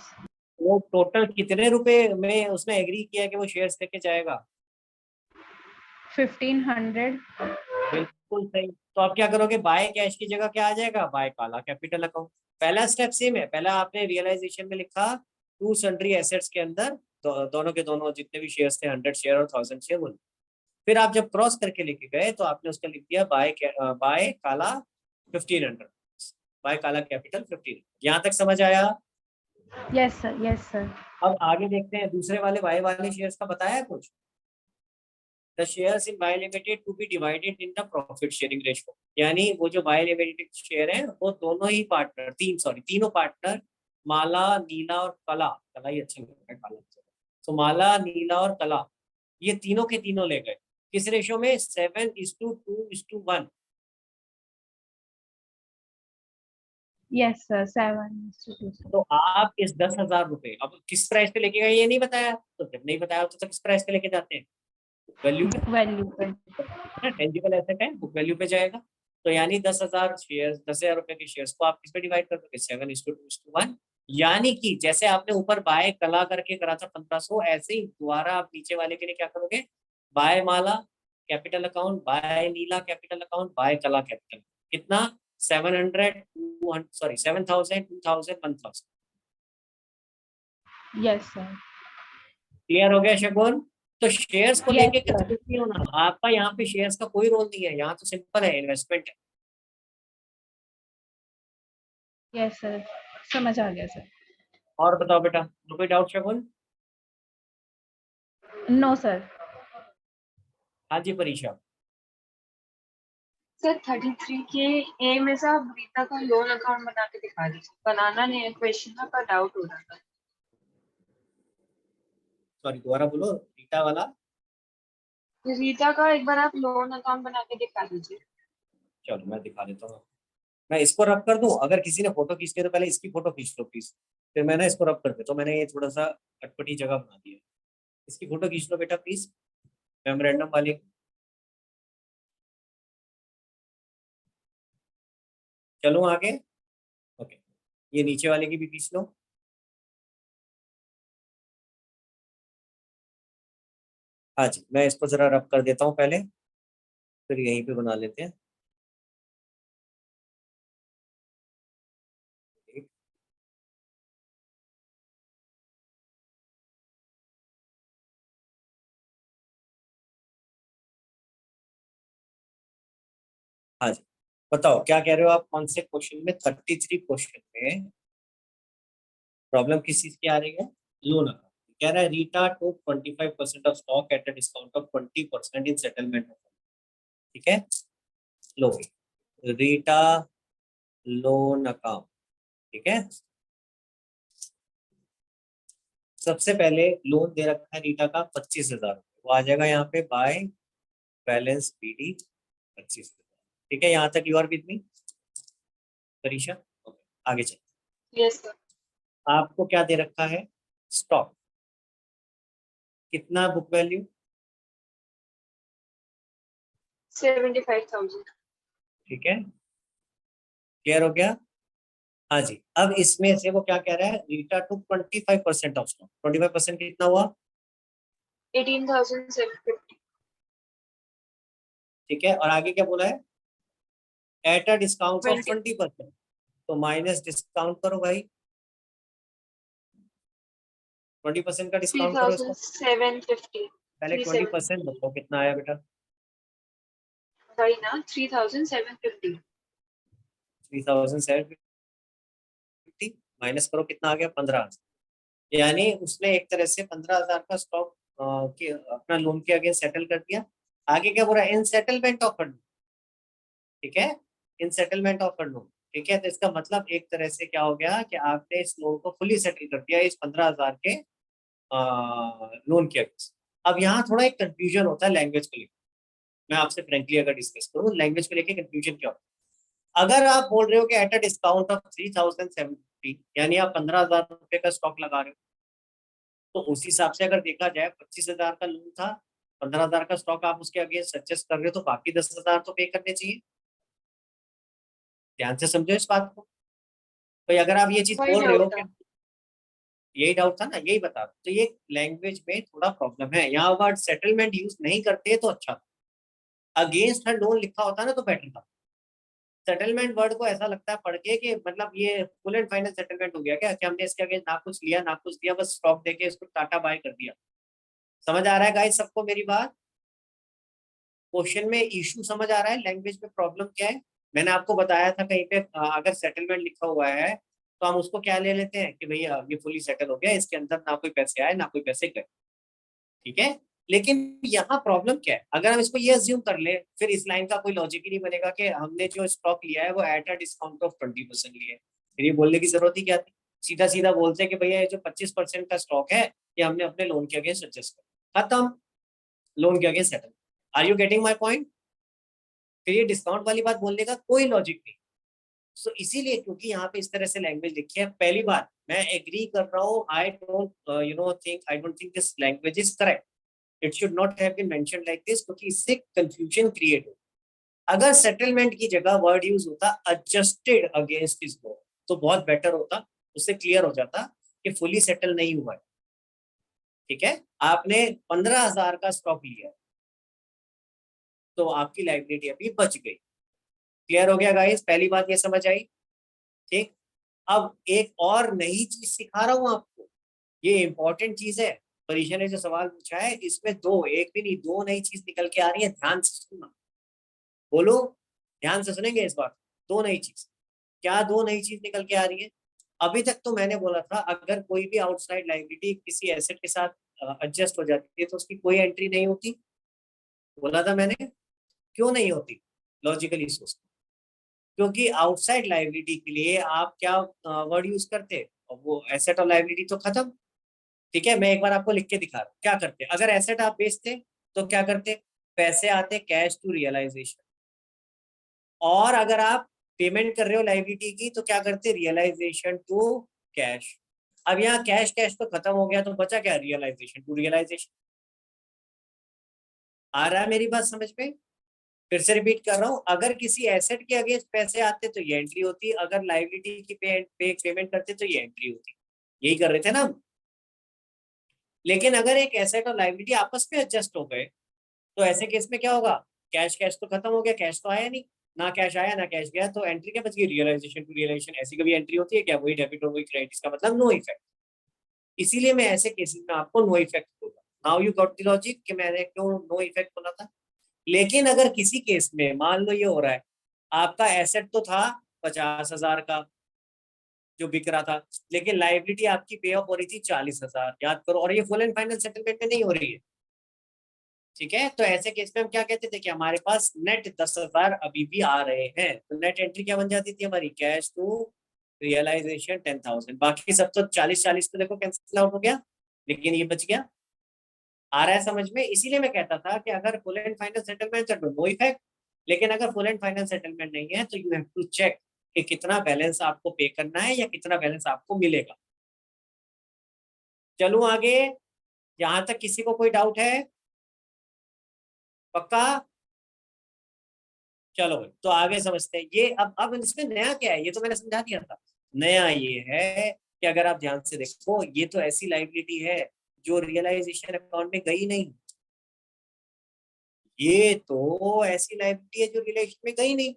वो टोटल कितने रुपए में उसने एग्री किया कि वो शेयर्स लेके जाएगा? 1500। बिल्कुल सही। तो आप क्या करोगे, बाय कैश की जगह क्या आ जाएगा, बाय काला कैपिटल अकाउंट। पहला स्टेप सेम है, पहला आपने रियलाइजेशन में लिखा टू सन्ड्री एसेट्स के अंदर दोनों के दोनों जितने भी शेयर्स थे, 100 शेयर और 1000 शेयर, वो। फिर आप जब क्रॉस करके लेके गए तो आपने उसका लिख दिया बाय काला 1500, बाय काला कैपिटल 15। यहाँ तक समझ आया? Yes sir, yes sir. अब आगे देखते हैं, दूसरे वाले बाय वाले शेयर्स का बताया है कुछ। The shares in Buy Limited to be divided in the profit sharing ratio। यानी वो जो Buy Limited शेयर है, वो दोनों ही पार्टनर, तीनों पार्टनर, माला, नीला और कला, कला ही अच्छा लगता है, काला। तो माला, नीला और कला, ये तीनों के तीनों ले गए किस रेशो में, 7:2:1। Yes sir, 7:2। तो आप इस 10,000 रुपए अब किस प्राइस पे लेके गए ये नहीं बताया, तो जब नहीं बताया तो किस प्राइस पे लेके जाते हैं, वैल्यू पे। वैल्यू पर। टेंजिबल एसेट है, बुक वैल्यू पे जाएगा। तो यानी 10,000 शेयर, 10,000 रुपए के शेयर्स को आप किस पे डिवाइड कर दोगे, 7:2:1। यानी कि जैसे आपने ऊपर बाय कला करके करा था 1500, ऐसे ही दोबारा आप नीचे वाले के लिए क्या करोगे, बाय माला कैपिटल अकाउंट, बाय नीला कैपिटल अकाउंट, बाय कला कैपिटल। कितना, 7,000 2000 1000। Yes sir. क्लियर हो गया शगुन? तो शेयर्स को यस लेके सर। कंफ्यूज नहीं होना, आपका यहाँ पे शेयर्स का कोई रोल नहीं है, यहाँ तो सिंपल है, इन्वेस्टमेंट है। यस सर, समझ आ गया सर। और बताओ बेटा, कोई डाउट शगुन? No sir. हाँ जी परीक्षा। सर 33 के ए में से आप रीता का लोन अकाउंट बना के दिखा दीजिए, बनाना नहीं है क्वेश्चन ना, पर डाउट हो रहा था। सॉरी दोबारा बोलो, रीता वाला। रीता का एक बार आप लोन अकाउंट बना के दिखा दीजिए। चलो मैं दिखा देता हूँ। मैं इसको रब कर दूं, अगर किसी ने फोटो खींचनी है तो पहले इसकी फोटो खींच लो प्लीज, फिर मैं ना इसको रब कर दे। तो मैंने ये थोड़ा सा अटपटी जगह बना दी है, इसकी फोटो खींच लो बेटा प्लीज, मेमोरेंडम वाली। चलो आगे। ओके, ये नीचे वाले की भी खींच लो। हाँ जी, मैं इसको जरा रब कर देता हूँ पहले, फिर यहीं पे बना लेते हैं। हाँ जी, बताओ क्या कह रहे हो आप, कौन से क्वेश्चन में? 33 क्वेश्चन में प्रॉब्लम किस चीज की आ रही है? Loan account. कह रहा है Rita to 25% of stock at a discount of 20% in settlement. ठीक है, लो रीटा लोन अकाउंट। ठीक है, सबसे पहले लोन दे रखा है रीटा का 25,000, वो आ जाएगा यहाँ पे बाय बैलेंस पीडी 25,000। ठीक है, यहाँ तक यू आर विद मी परीक्षा? ओके, आगे चलिए। Yes sir. आपको क्या दे रखा है? स्टॉक कितना, बुक वैल्यू 75,000। ठीक है, क्लियर हो गया? हाँ जी, अब इसमें से वो क्या कह रहा है, रीटा टू 25% ऑफ स्टॉक। 25% कितना हुआ? 18,750। ठीक है, और आगे क्या बोला है? एट अ डिस्काउंट ऑफ 20 20%, तो माइनस डिस्काउंट करो भाई, 20% का डिस्काउंट करो इसको। 3,750। पहले 20% बताओ कितना आया बेटा? वही ना, 3,750। 3,750 माइनस करो, कितना आ गया? 15,000। यानी उसने एक तरह से 15,000 का स्टॉक अपना लोन के अगेंस्ट सेटल कर दिया। आगे क्या बोल रहा है? इन सेटलमेंट ऑफ फंड। ठीक है, इन सेटलमेंट ऑफ फंड। ठीक है, तो इसका मतलब एक तरह से क्या हो गया कि आपने इस लोन को फुली सेटल कर दिया इस 15,000 के लोन के अगेंस्ट। अब यहाँ थोड़ा एक कंफ्यूजन होता है लैंग्वेज को लेकर। मैं आपसे फ्रेंकली अगर डिस्कस करूँ लैंग्वेज को लेकर कंफ्यूजन क्या होता है? अगर आप बोल रहे हो कि एट अ डिस्काउंट ऑफ 3,750, यानी आप 15,000 रुपए का स्टॉक लगा रहे हो, तो उस हिसाब से अगर देखा जाए 25,000 का लोन था, 15,000 का स्टॉक आप उसके अगेंस्ट सजेस्ट कर रहे हो, तो बाकी 10,000 तो पे करने चाहिए। ध्यान से समझो इस बात को। तो अगर आप ये चीज वही बोल रहे हो डाउट कि था। यही डाउट था ना, यही बता रहा हूं। तो ये लैंग्वेज में थोड़ा प्रॉब्लम है, यहाँ वर्ड सेटलमेंट यूज नहीं करते तो अच्छा था। अगेंस्ट हर लोन लिखा होता ना तो बेटर था। सेटलमेंट वर्ड को ऐसा लगता है पढ़ के कि मतलब ये फुल एंड फाइनल सेटलमेंट हो गया क्या, कि हमने इसके आगे ना कुछ लिया ना कुछ दिया, बस स्टॉक देके इसको टाटा बाय कर दिया। समझ आ रहा है गाइस सबको मेरी बात? क्वेश्चन में इशू समझ आ रहा है, लैंग्वेज में प्रॉब्लम क्या है? मैंने आपको बताया था कहीं पे अगर सेटलमेंट लिखा हुआ है तो हम उसको क्या ले लेते हैं कि भैया ये फुली सेटल हो गया, इसके अंदर ना कोई पैसे आए ना कोई पैसे गए। ठीक है, लेकिन यहाँ प्रॉब्लम क्या है? अगर हम इसको ये अज्यूम कर ले, फिर इस लाइन का कोई लॉजिक ही नहीं बनेगा कि हमने जो स्टॉक लिया है वो एट अ डिस्काउंट ऑफ 20% लिया है। फिर ये बोलने की जरूरत ही क्या थी? सीधा सीधा बोलते हैं कि भैया ये जो 25% का स्टॉक है ये हमने अपने लोन के अगेंस्ट एडजस्ट कर, खत्म, लोन के against settle. Are you getting my point? फिर ये डिस्काउंट वाली बात बोलने का कोई लॉजिक नहीं। सो इसीलिए क्योंकि यहाँ पे इस तरह से लैंग्वेज लिखी है, पहली बात मैं एग्री कर रहा हूँ, I don't think this language is correct. It should not have been mentioned like this, क्योंकि इससे कंफ्यूजन क्रिएट हो। अगर सेटलमेंट की जगह वर्ड यूज होता एडजस्टेड अगेंस्ट इस लॉ, तो बहुत बेटर होता, उससे क्लियर हो जाता कि फुली सेटल नहीं हुआ है। ठीक है, आपने 15,000 का स्टॉक लिया तो आपकी लाइबिलिटी अभी बच गई। क्लियर हो गया गाइस? पहली बात ये समझ आई? ठीक, अब एक और नई चीज सिखा रहा हूं आपको, ये इंपॉर्टेंट चीज है। परीक्षा ने जो सवाल पूछा है इसमें दो, एक भी नहीं, दो नई चीज निकल के आ रही है, ध्यान से सुनना। बोलो, ध्यान से सुनेंगे इस बात? दो नई चीज। क्या दो नई चीज निकल के आ रही है? अभी तक तो मैंने बोला था अगर कोई भी आउटसाइड लाइबिलिटी किसी एसेट के साथ एडजस्ट हो जाती है तो उसकी कोई एंट्री नहीं होती, बोला था मैंने। क्यों नहीं होती? लॉजिकली सोच, क्योंकि आउटसाइड लाइबिलिटी के लिए आप क्या वर्ड यूज करते? वो एसेट और लाइबिलिटी तो खत्म। ठीक है, मैं एक बार आपको लिख के दिखा रहा हूँ क्या करते। अगर एसेट आप बेचते तो क्या करते? पैसे आते कैश टू रियलाइजेशन। और अगर आप पेमेंट कर रहे हो लाइबिलिटी की, तो क्या करते, रियलाइजेशन टू कैश। अब यहाँ कैश कैश तो खत्म हो गया, तो बचा क्या, रियलाइजेशन टू रियलाइजेशन। आ रहा है मेरी बात समझ में? फिर से रिपीट कर रहा हूं, अगर किसी एसेट के अगेंस्ट पैसे आते तो ये एंट्री होती, अगर लाइबिलिटी की पेमेंट करते तो ये एंट्री होती। यही कर रहे थे ना हम। लेकिन अगर एक एसेट और लाइबिलिटी आपस में एडजस्ट हो गए, तो ऐसे केस में क्या होगा, कैश कैश तो खत्म हो गया, कैश तो आया नहीं, ना कैश आया ना कैश गया, तो एंट्री क्या बच गई, रियलाइजेशन टू रियलाइजेशन। ऐसी कभी एंट्री होती है क्या, वही डेबिट और वही क्रेडिट, इसका मतलब नो इफेक्ट। इसीलिए मैं ऐसे केसेस में आपको नो इफेक्ट बोला। Now you got the logic कि मैंने क्यों नो इफेक्ट बोला था। लेकिन अगर किसी केस में मान लो ये हो रहा है, आपका एसेट तो था 50,000 का जो बिक रहा था, लेकिन लाइबिलिटी आपकी पे ऑफ हो रही थी 40,000, याद करो, और ये फुल एंड फाइनल सेटलमेंट में नहीं हो रही है। ठीक है, तो ऐसे केस में हम क्या कहते थे कि हमारे पास नेट 10,000 अभी भी आ रहे हैं, तो नेट एंट्री क्या बन जाती थी हमारी, कैश टू रियलाइजेशन 10,000। बाकी सब तो 40-40 तो देखो कैंसिल आउट हो गया, लेकिन ये बच गया। आ रहा है समझ में? इसीलिए मैं कहता था कि अगर फुल एंड फाइनल सेटलमेंट है तो नो इफेक्ट, लेकिन अगर फुल एंड फाइनल सेटलमेंट नहीं है तो यू हैव टू चेक कि कितना बैलेंस आपको पे करना है या कितना बैलेंस आपको मिलेगा। चलूं आगे, यहां तक किसी को कोई डाउट है? पक्का? चलो भाई, तो आगे समझते हैं ये। अब इसमें नया क्या है, ये तो मैंने समझा दिया था। नया ये है कि अगर आप ध्यान से देखो, ये तो ऐसी लाइबिलिटी है जो रियलाइजेशन अकाउंट में गई नहीं। ये तो ऐसी लाइबिलिटी है जो रियलाइजेशन में गई नहीं।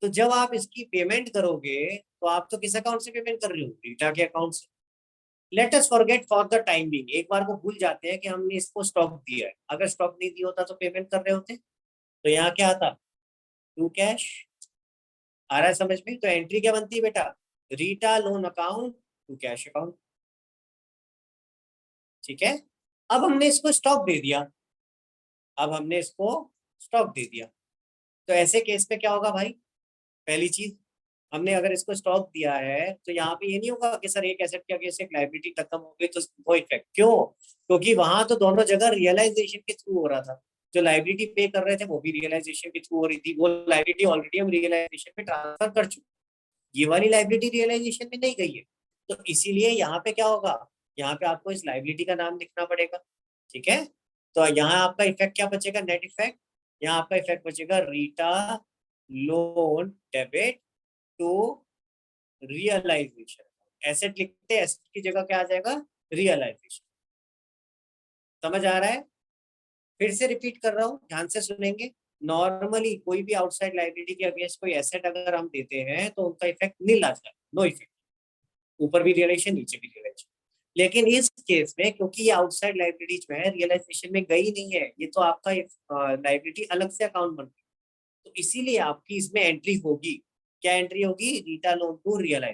तो जब आप इसकी पेमेंट करोगे, तो आप तो किस अकाउंट से पेमेंट कर रहे हो, रीटा के अकाउंट से। Let us forget for the time being, एक बार को भूल जाते हैं कि हमने इसको स्टॉक दिया है। अगर स्टॉक नहीं दिया होता तो पेमेंट कर रहे होते, तो यहाँ क्या आता, टू कैश। आ रहा है समझ में? तो एंट्री क्या बनती है बेटा, Rita loan account to cash account. ठीक है, अब हमने इसको स्टॉक दे दिया, अब हमने इसको स्टॉक दे दिया, तो ऐसे केस में क्या होगा भाई, पहली चीज, हमने अगर इसको स्टॉक दिया है तो यहाँ पे ये नहीं होगा कि सर एक एसेट के अगेंस्ट एक लायबिलिटी खत्म हो गई तो नो इफेक्ट। क्यों? क्योंकि वहां तो दोनों जगह रियलाइजेशन के थ्रू हो रहा था। जो लायबिलिटी पे कर रहे थे वो भी रियलाइजेशन के थ्रू हो रही थी, वो लायबिलिटी ऑलरेडी हम रियलाइजेशन में ट्रांसफर कर चुके, ये वाली लायबिलिटी रियलाइजेशन में नहीं गई है। तो इसीलिए यहाँ पे क्या होगा, यहाँ पे आपको इस लायबिलिटी का नाम लिखना पड़ेगा। ठीक है, तो यहाँ आपका इफेक्ट क्या बचेगा, नेट इफेक्ट। यहाँ आपका इफेक्ट बचेगा Rita loan debit to realisation. Asset लिखते हैं, एसेट की जगह क्या आ जाएगा, रियलाइजेशन। समझ आ रहा है? फिर से रिपीट कर रहा हूँ, ध्यान से सुनेंगे। नॉर्मली कोई भी आउटसाइड लायबिलिटी के अगेंस्ट कोई एसेट अगर हम देते हैं तो उनका इफेक्ट नील आ जाए, नो इफेक्ट, ऊपर भी रियलाइजेशन नीचे भी रियलाइजेशन। लेकिन इस केस में क्योंकि ये आउटसाइड लायबिलिटीज में है, रियलाइजेशन में गई नहीं है, ये तो आपका लायबिलिटी अलग से अकाउंट बन गई, तो इसीलिए आपकी इसमें एंट्री होगी। क्या एंट्री होगी, रीटा लोन टू रियलाइज।